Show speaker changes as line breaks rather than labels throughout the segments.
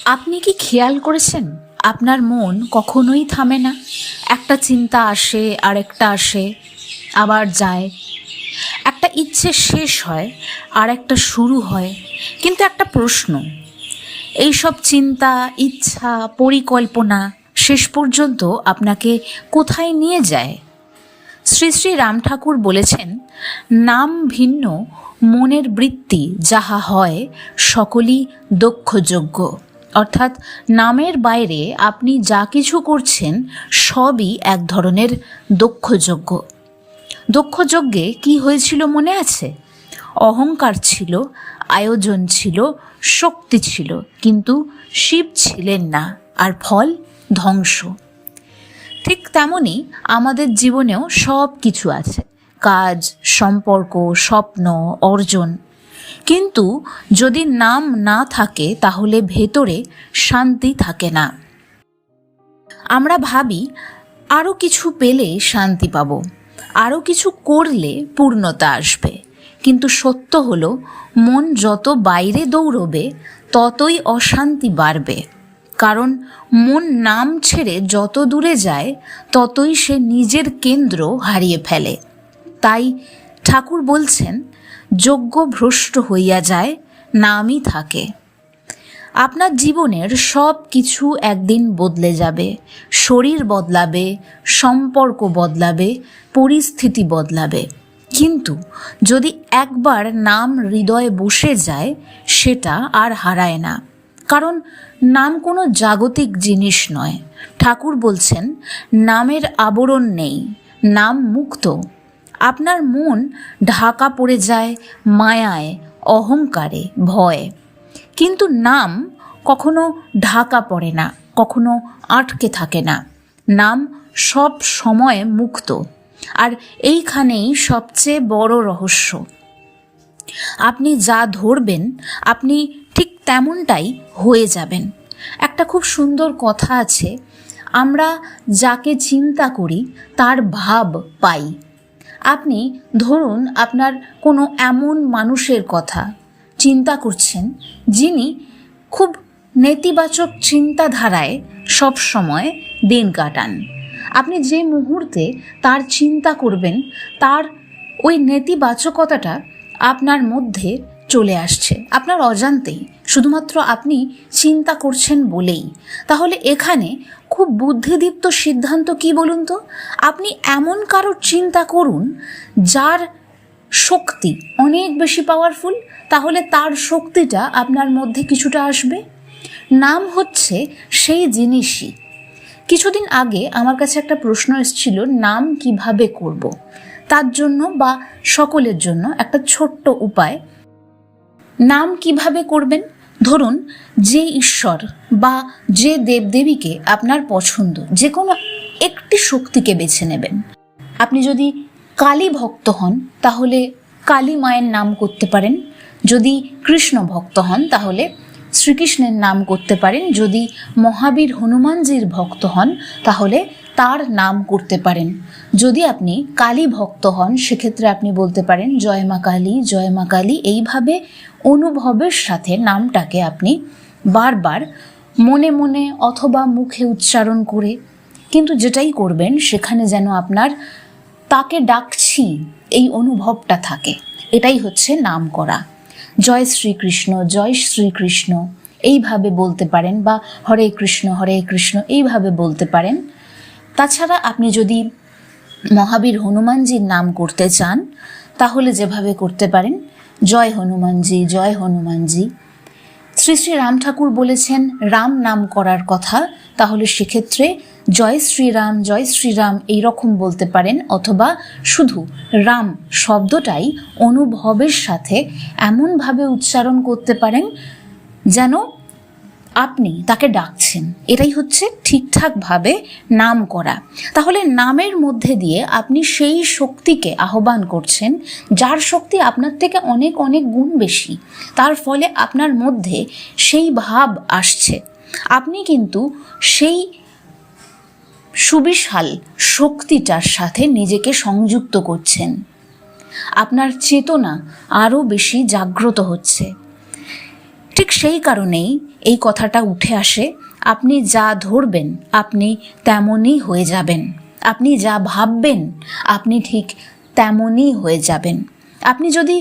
আপনি কি খেয়াল করেছেন আপনার মন কখনোই থামে না? একটা চিন্তা আসে, আরেকটা আসে, আবার যায়। একটা ইচ্ছে শেষ হয়, আর একটা শুরু হয়। কিন্তু একটা প্রশ্ন, এইসব চিন্তা, ইচ্ছা, পরিকল্পনা শেষ পর্যন্ত আপনাকে কোথায় নিয়ে যায়? শ্রী শ্রী রাম ঠাকুর বলেছেন, নাম ভিন্ন মনের বৃত্তি যাহা হয় সকলই দক্ষযোগ্য। অর্থাৎ নামের বাইরে আপনি যা কিছু করছেন সবই এক ধরনের দক্ষযজ্ঞ। দক্ষযজ্ঞে কি হয়েছিল মনে আছে? অহংকার ছিল, আয়োজন ছিল, শক্তি ছিল, কিন্তু শিব ছিলেন না, আর ফল ধ্বংস। ঠিক তেমনই আমাদের জীবনেও সব কিছু আছে, কাজ, সম্পর্ক, স্বপ্ন, অর্জন। কিন্তু যদি নাম না থাকে তাহলে ভেতরে শান্তি থাকে না। আমরা ভাবি আরও কিছু পেলে শান্তি পাব, আরও কিছু করলে পূর্ণতা আসবে। কিন্তু সত্য হলো, মন যত বাইরে দৌড়বে ততই অশান্তি বাড়বে। কারণ মন নাম ছেড়ে যত দূরে যায় ততই সে নিজের কেন্দ্র হারিয়ে ফেলে। তাই ঠাকুর বলছেন, যজ্ঞ ভ্রষ্ট হইয়া যায়, নামই থাকে। আপনার জীবনের সব কিছু একদিন বদলে যাবে। শরীর বদলাবে, সম্পর্ক বদলাবে, পরিস্থিতি বদলাবে। কিন্তু যদি একবার নাম হৃদয়ে বসে যায়, সেটা আর হারায় না। কারণ নাম কোনো জাগতিক জিনিস নয়। ঠাকুর বলছেন, নামের আবরণ নেই, নাম মুক্ত। আপনার মন ঢাকা পড়ে যায় মায়ায়, অহংকারে, ভয়ে। কিন্তু নাম কখনো ঢাকা পড়ে না, কখনো আটকে থাকে না। নাম সব সময় মুক্ত। আর এইখানেই সবচেয়ে বড় রহস্য। আপনি যা ধরবেন আপনি ঠিক তেমনটাই হয়ে যাবেন। একটা খুব সুন্দর কথা আছে, আমরা যাকে চিন্তা করি তার ভাব পাই। আপনি ধরুন আপনার কোনো এমন মানুষের কথা চিন্তা করছেন যিনি খুব নেতিবাচক চিন্তাধারায় সব সময় দিন কাটান। আপনি যে মুহূর্তে তার চিন্তা করবেন, তার ওই নেতিবাচকতাটা আপনার মধ্যে চলে আসছে আপনার অজান্তেই, শুধুমাত্র আপনি চিন্তা করছেন বলেই। তাহলে এখানে খুব বুদ্ধিদীপ্ত সিদ্ধান্ত কি বলুন তো? আপনি এমন কারোর চিন্তা করুন যার শক্তি অনেক বেশি পাওয়ারফুল, তাহলে তার শক্তিটা আপনার মধ্যে কিছুটা আসবে। নাম হচ্ছে সেই জিনিসই। কিছুদিন আগে আমার কাছে একটা প্রশ্ন এসেছিল, নাম কিভাবে করব। তার জন্য বা সকলের জন্য একটা ছোট্ট উপায়। নাম কিভাবে করবেন? ধরুন, যে ঈশ্বর বা যে দেবদেবীকে আপনার পছন্দ, যে কোনো একটি শক্তিকে বেছে নেবেন। আপনি যদি কালী ভক্ত হন তাহলে কালী মায়ের নাম করতে পারেন। যদি কৃষ্ণ ভক্ত হন তাহলে শ্রীকৃষ্ণের নাম করতে পারেন। যদি মহাবীর হনুমানজির ভক্ত হন তাহলে তার নাম করতে পারেন। যদি আপনি কালী ভক্ত হন সেক্ষেত্রে আপনি বলতে পারেন, জয় মা কালী, জয় মা কালী। এইভাবে অনুভবের সাথে নামটাকে আপনি বারবার মনে মনে অথবা মুখে উচ্চারণ করে, কিন্তু যেটাই করবেন সেখানে যেন আপনার তাকে ডাকছি এই অনুভবটা থাকে। এটাই হচ্ছে নাম করা। জয় শ্রীকৃষ্ণ, জয় শ্রীকৃষ্ণ এইভাবে বলতে পারেন, বা হরে কৃষ্ণ এইভাবে বলতে পারেন। তাছাড়া আপনি যদি মহাবীর হনুমানজির নাম করতে চান তাহলে যেভাবে করতে পারেন, জয় হনুমানজি, জয় হনুমানজি। শ্রী শ্রী রাম ঠাকুর বলেছেন রাম নাম করার কথা, তাহলে সেক্ষেত্রে জয় শ্রীরাম এইরকম বলতে পারেন। অথবা শুধু রাম শব্দটাই অনুভবের সাথে এমনভাবে উচ্চারণ করতে পারেন যেন আপনি তাকে ডাকছেন। এটাই হচ্ছে ঠিকঠাকভাবে নাম করা। তাহলে নামের মধ্যে দিয়ে আপনি সেই শক্তিকে আহ্বান করছেন যার শক্তি আপনার থেকে অনেক অনেক গুণ বেশি। তার ফলে আপনার মধ্যে সেই ভাব আসছে। আপনি কিন্তু সেই সুবিশাল শক্তিটার সাথে নিজেকে সংযুক্ত করছেন। আপনার চেতনা আরও বেশি জাগ্রত হচ্ছে। ঠিক সেই কারণেই এই কথাটা উঠে আসে, আপনি যা ধরবেন আপনি তেমনই হয়ে যাবেন, আপনি যা ভাববেন আপনি ঠিক তেমনই হয়ে যাবেন। আপনি যদি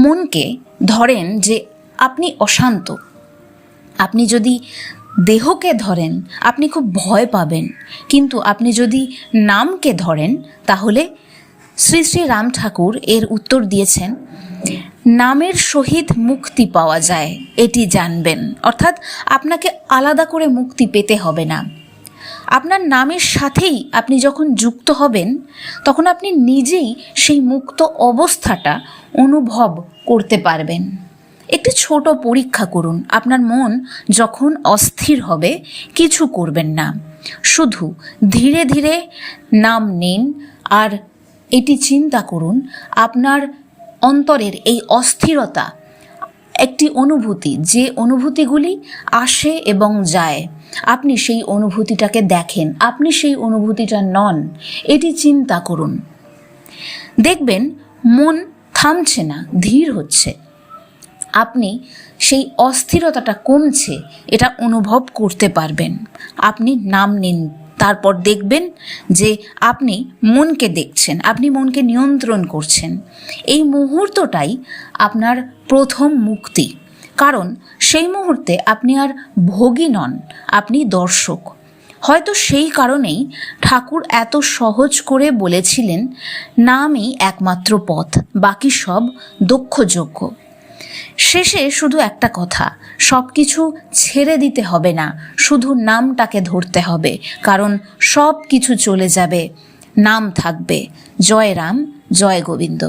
মনকে ধরেন যে আপনি অশান্ত, আপনি যদি দেহকে ধরেন আপনি খুব ভয় পাবেন, কিন্তু আপনি যদি নামকে ধরেন তাহলে শ্রী শ্রী রাম ঠাকুর এর উত্তর দিয়েছেন, নামের সহিত মুক্তি পাওয়া যায় এটি জানবেন। অর্থাৎ আপনাকে আলাদা করে মুক্তি পেতে হবে না, আপনার নামের সাথেই আপনি যখন যুক্ত হবেন তখন আপনি নিজেই সেই মুক্ত অবস্থাটা অনুভব করতে পারবেন। একটি ছোট পরীক্ষা করুন, আপনার মন যখন অস্থির হবে কিছু করবেন না, শুধু ধীরে ধীরে নাম নিন আর এটি চিন্তা করুন আপনার অন্তরের এই অস্থিরতা একটি অনুভূতি, যে অনুভূতিগুলি আসে এবং যায়, আপনি সেই অনুভূতিটাকে দেখেন, আপনি সেই অনুভূতিটা নন, এটি চিন্তা করুন। দেখবেন মন থামছে না, ধীর হচ্ছে, আপনি সেই অস্থিরতাটা কমছে এটা অনুভব করতে পারবেন। আপনি নাম নিন, তারপর দেখবেন যে আপনি মনকে দেখছেন, আপনি মনকে নিয়ন্ত্রণ করছেন। এই মুহূর্তটাই আপনার প্রথম মুক্তি, কারণ সেই মুহূর্তে আপনি আর ভোগী নন, আপনি দর্শক। হয়তো সেই কারণেই ঠাকুর এত সহজ করে বলেছিলেন, নামই একমাত্র পথ, বাকি সব দক্ষযোগ্য। শেষে শুধু একটা কথা, সব কিছু ছেড়ে দিতে হবে না, শুধু নামটাকে ধরতে হবে, কারণ সব কিছু চলে যাবে, নাম থাকবে। জয় রাম, জয় গোবিন্দ।